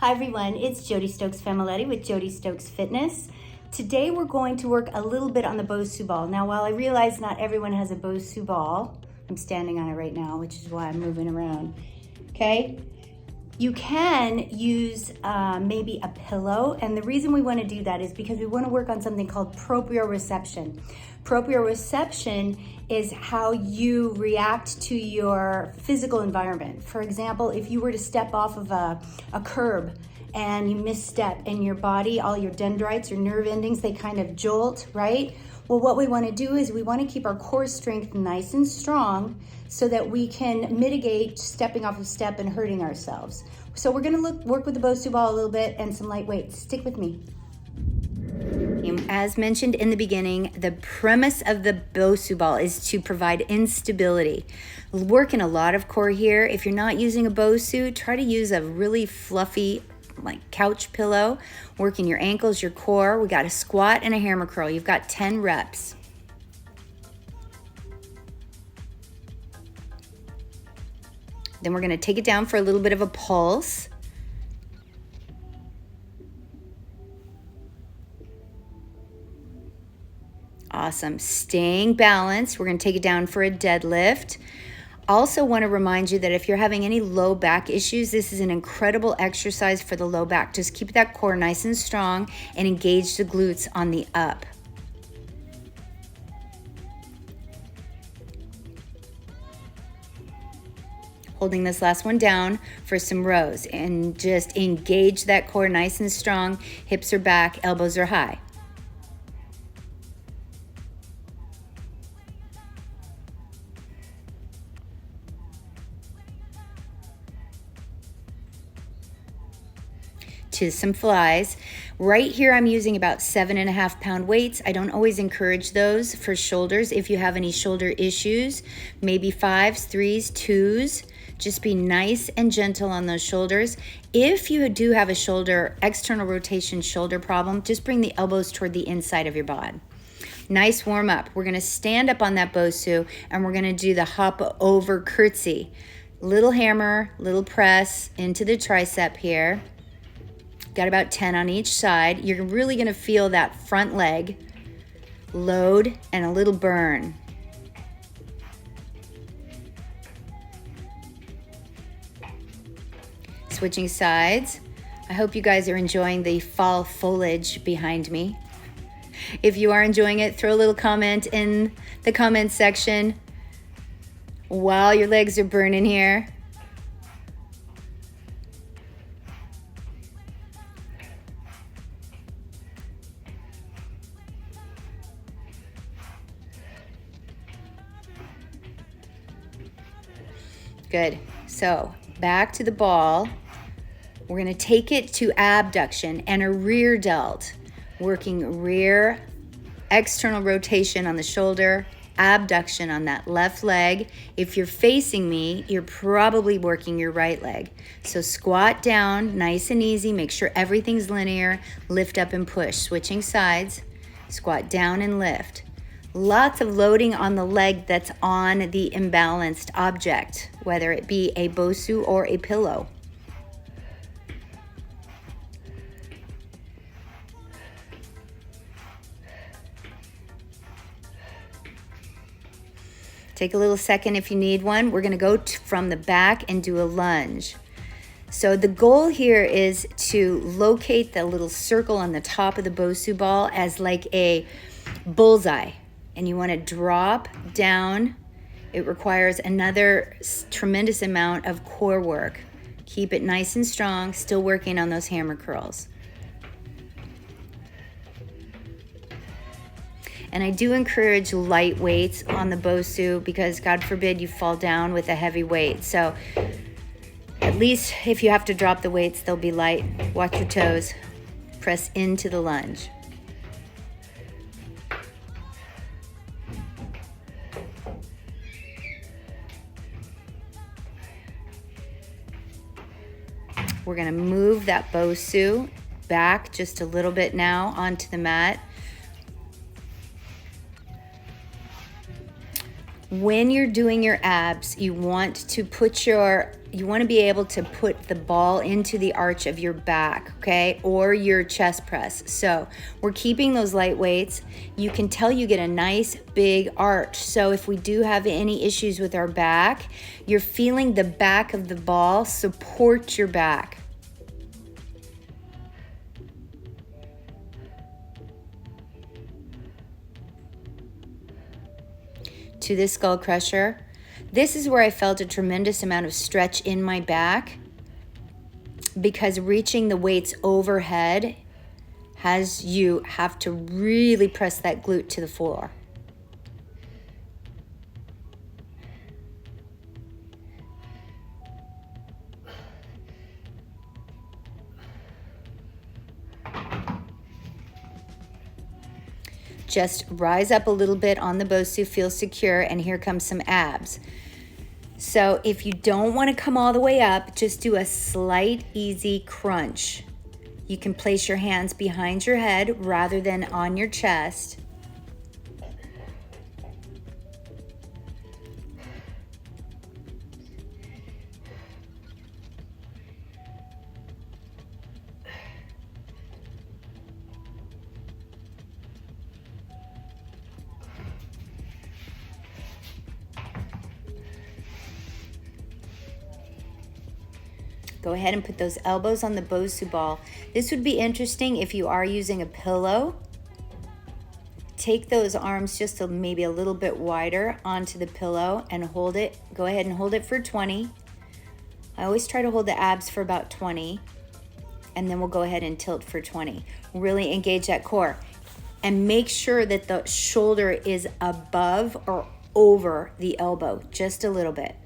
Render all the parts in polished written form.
Hi everyone, it's Jody Stokes Familetti with Jody Stokes Fitness. Today we're going to work a little bit on the Bosu ball. Now while I realize not everyone has a Bosu ball, I'm standing on it right now, which is why I'm moving around, okay? You can use maybe a pillow, and the reason we want to do that is because we want to work on something called proprioception. Proprioception is how you react to your physical environment. For example, if you were to step off of a curb and you misstep and your body, all your dendrites, your nerve endings, they kind of jolt, right? Well, what we want to do is we want to keep our core strength nice and strong so that we can mitigate stepping off a step and hurting ourselves. So we're going to work with the Bosu ball a little bit and some light weights. Stick with me. As mentioned in the beginning, the premise of the Bosu ball is to provide instability. Working a lot of core here. If you're not using a Bosu, try to use a really fluffy like couch pillow, working your ankles, your core. We got a squat and a hammer curl. You've got 10 reps. Then we're going to take it down for a little bit of a pulse. Awesome. Staying balanced. We're going to take it down for a deadlift. Also want to remind you that if you're having any low back issues, this is an incredible exercise for the low back. Just keep that core nice and strong and engage the glutes on the up. Holding this last one down for some rows and just engage that core nice and strong. Hips are back, elbows are high. To some flies. Right here I'm using about 7.5 pound weights. I don't always encourage those for shoulders. If you have any shoulder issues, maybe 5s, 3s, 2s, just be nice and gentle on those shoulders. If you do have a shoulder, external rotation shoulder problem, just bring the elbows toward the inside of your bod. Nice warm up. We're gonna stand up on that Bosu and we're gonna do the hop over curtsy. Little hammer, little press into the tricep here. Got about 10 on each side. You're really gonna feel that front leg load and a little burn. Switching sides. I hope you guys are enjoying the fall foliage behind me. If you are enjoying it, throw a little comment in the comment section while your legs are burning here. Good. So back to the ball. We're going to take it to abduction and a rear delt, working rear external rotation on the shoulder, abduction on that left leg. If you're facing me, you're probably working your right leg. So squat down, nice and easy. Make sure everything's linear. Lift up and push. Switching sides. Squat down and lift. Lots of loading on the leg that's on the imbalanced object, whether it be a Bosu or a pillow. Take a little second if you need one. We're gonna go from the back and do a lunge. So the goal here is to locate the little circle on the top of the Bosu ball as like a bullseye. And you want to drop down. It requires another tremendous amount of core work. Keep it nice and strong, still working on those hammer curls. And I do encourage light weights on the Bosu because God forbid you fall down with a heavy weight. So at least if you have to drop the weights, they'll be light. Watch your toes. Press into the lunge. We're gonna move that Bosu back just a little bit now onto the mat. When you're doing your abs, you want to be able to put the ball into the arch of your back, okay? Or your chest press. So we're keeping those light weights. You can tell you get a nice big arch. So if we do have any issues with our back, you're feeling the back of the ball support your back. To the skull crusher. This is where I felt a tremendous amount of stretch in my back because reaching the weights overhead has you have to really press that glute to the floor. Just rise up a little bit on the Bosu, feel secure, and here comes some abs. So if you don't want to come all the way up, just do a slight, easy crunch. You can place your hands behind your head rather than on your chest. Go ahead and put those elbows on the Bosu ball. This would be interesting if you are using a pillow. Take those arms just maybe a little bit wider onto the pillow and hold it. Go ahead and hold it for 20. I always try to hold the abs for about 20, and then we'll go ahead and tilt for 20. Really engage that core. And make sure that the shoulder is above or over the elbow, just a little bit.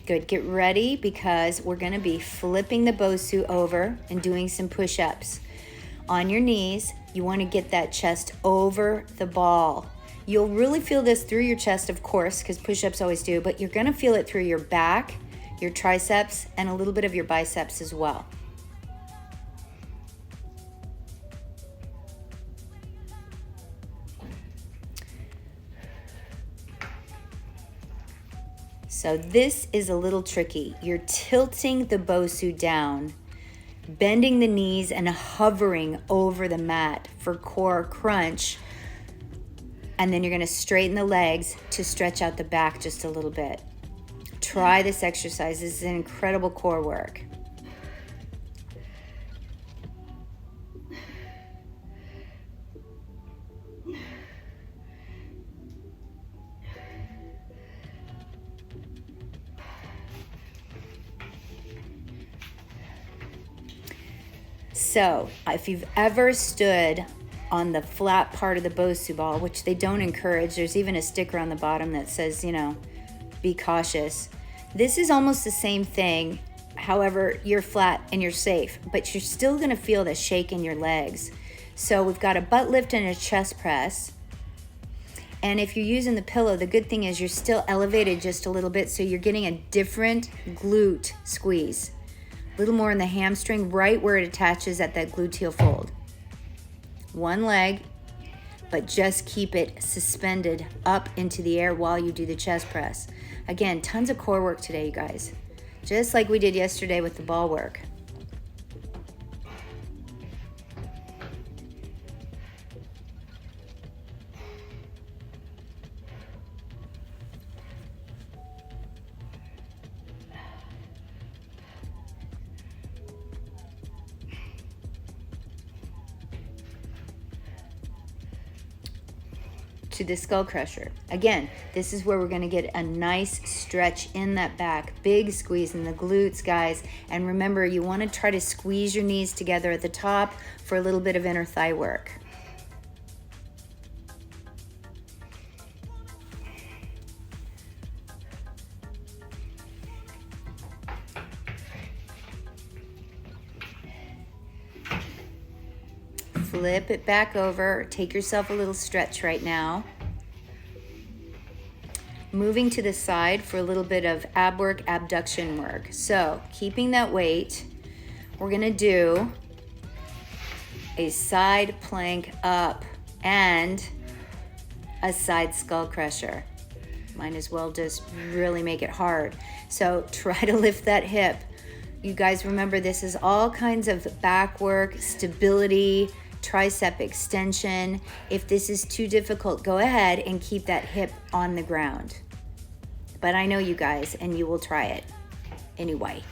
Good, get ready because we're gonna be flipping the Bosu over and doing some push-ups. On your knees, you wanna get that chest over the ball. You'll really feel this through your chest, of course, because push-ups always do, but you're gonna feel it through your back, your triceps, and a little bit of your biceps as well. So this is a little tricky. You're tilting the Bosu down, bending the knees and hovering over the mat for core crunch. And then you're gonna straighten the legs to stretch out the back just a little bit. Try this exercise. This is an incredible core work. So if you've ever stood on the flat part of the Bosu ball, which they don't encourage, there's even a sticker on the bottom that says, you know, be cautious. This is almost the same thing. However, you're flat and you're safe, but you're still gonna feel the shake in your legs. So we've got a butt lift and a chest press. And if you're using the pillow, the good thing is you're still elevated just a little bit, so you're getting a different glute squeeze. A little more in the hamstring, right where it attaches at that gluteal fold. One leg, but just keep it suspended up into the air while you do the chest press. Again, tons of core work today, you guys. Just like we did yesterday with the ball work. To the skull crusher. Again, this is where we're going to get a nice stretch in that back, big squeeze in the glutes, guys. And remember, you want to try to squeeze your knees together at the top for a little bit of inner thigh work. Flip it back over. Take yourself a little stretch right now. moving to the side for a little bit of ab work, abduction work. So keeping that weight, we're gonna do a side plank up and a side skull crusher. Might as well just really make it hard. So try to lift that hip. You guys remember, this is all kinds of back work, stability, tricep extension. If this is too difficult, go ahead and keep that hip on the ground. But I know you guys, and you will try it anyway.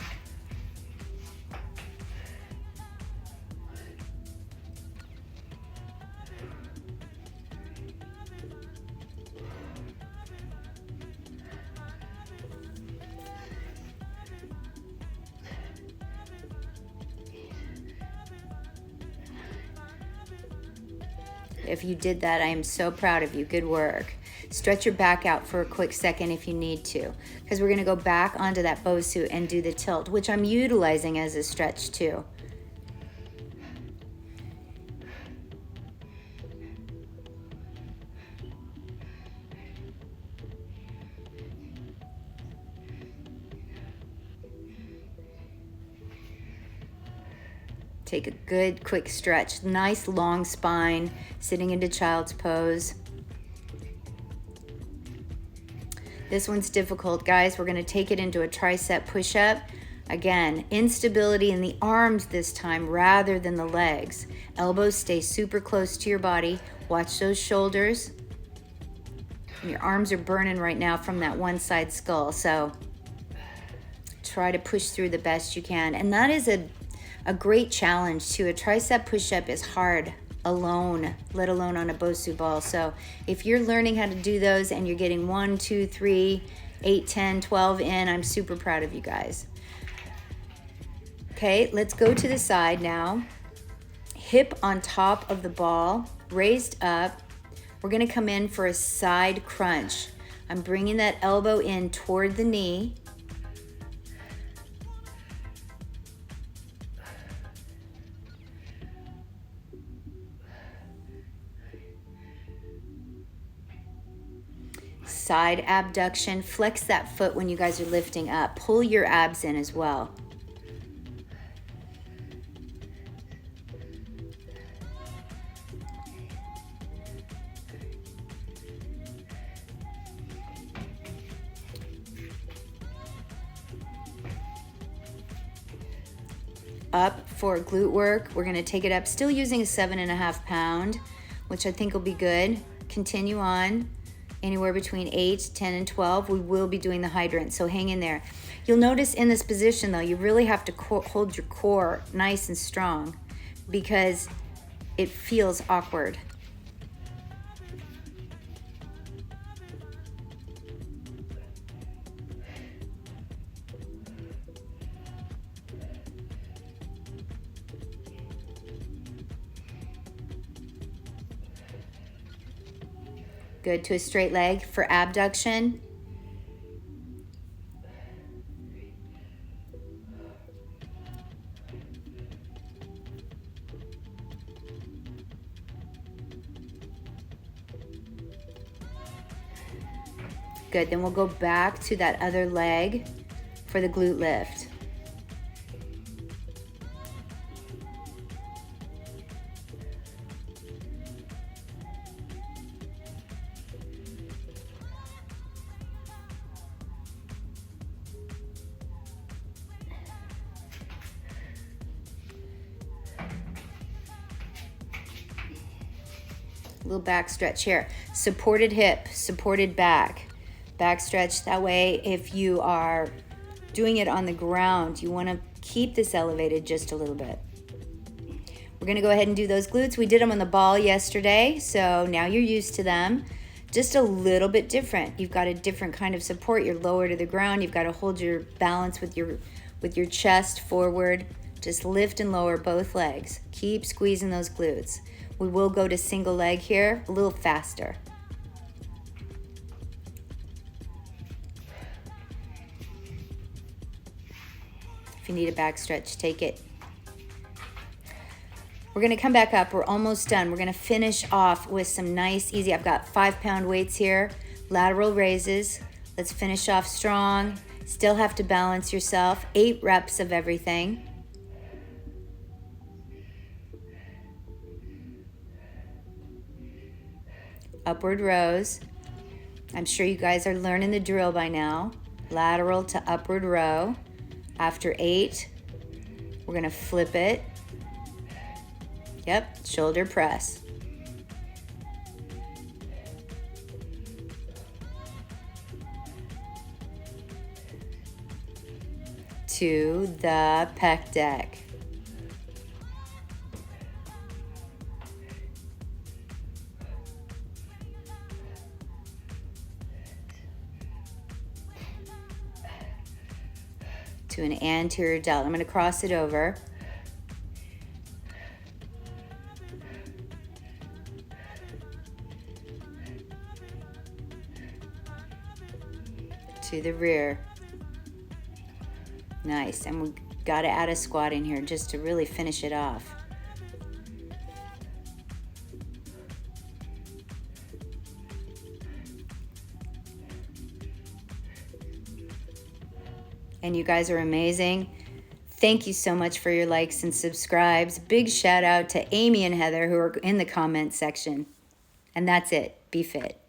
If you did that, I am so proud of you. Good work. Stretch your back out for a quick second if you need to, because we're going to go back onto that Bosu and do the tilt, which I'm utilizing as a stretch too. Take a good quick stretch. Nice long spine, sitting into child's pose. This one's difficult, guys. We're gonna take it into a tricep push-up. Again, instability in the arms this time rather than the legs. Elbows stay super close to your body. Watch those shoulders. And your arms are burning right now from that one side skull, so try to push through the best you can. And that is a great challenge too. A tricep push-up is hard alone, let alone on a Bosu ball. So if you're learning how to do those and you're getting 1, 2, 3, 8, 10, 12 in, I'm super proud of you guys. Okay, let's go to the side now. Hip on top of the ball, raised up. We're gonna come in for a side crunch. I'm bringing that elbow in toward the knee. Side abduction. Flex that foot when you guys are lifting up. Pull your abs in as well. Up for glute work. We're going to take it up, still using a 7.5 pound, which I think will be good. Continue on. Anywhere between 8, 10, and 12. We will be doing the hydrant, so hang in there. You'll notice in this position, though, you really have to hold your core nice and strong because it feels awkward. Good, to a straight leg for abduction. Good, then we'll go back to that other leg for the glute lift. Little back stretch here. Supported hip, supported back. Back stretch. That way, if you are doing it on the ground, you want to keep this elevated just a little bit. We're going to go ahead and do those glutes. We did them on the ball yesterday, so now you're used to them. Just a little bit different. You've got a different kind of support. You're lower to the ground. You've got to hold your balance with your chest forward. Just lift and lower both legs. Keep squeezing those glutes. We will go to single leg here, a little faster. If you need a back stretch, take it. We're gonna come back up, we're almost done. We're gonna finish off with some nice, easy, I've got 5 pound weights here. Lateral raises. Let's finish off strong. Still have to balance yourself. 8 reps of everything. Upward rows. I'm sure you guys are learning the drill by now. Lateral to upward row. After 8, we're gonna flip it. Yep, shoulder press. To the pec deck. To an anterior delt. I'm going to cross it over. To the rear. Nice. And we got to add a squat in here just to really finish it off. And you guys are amazing. Thank you so much for your likes and subscribes. Big shout out to Amy and Heather who are in the comment section. And that's it. Be fit.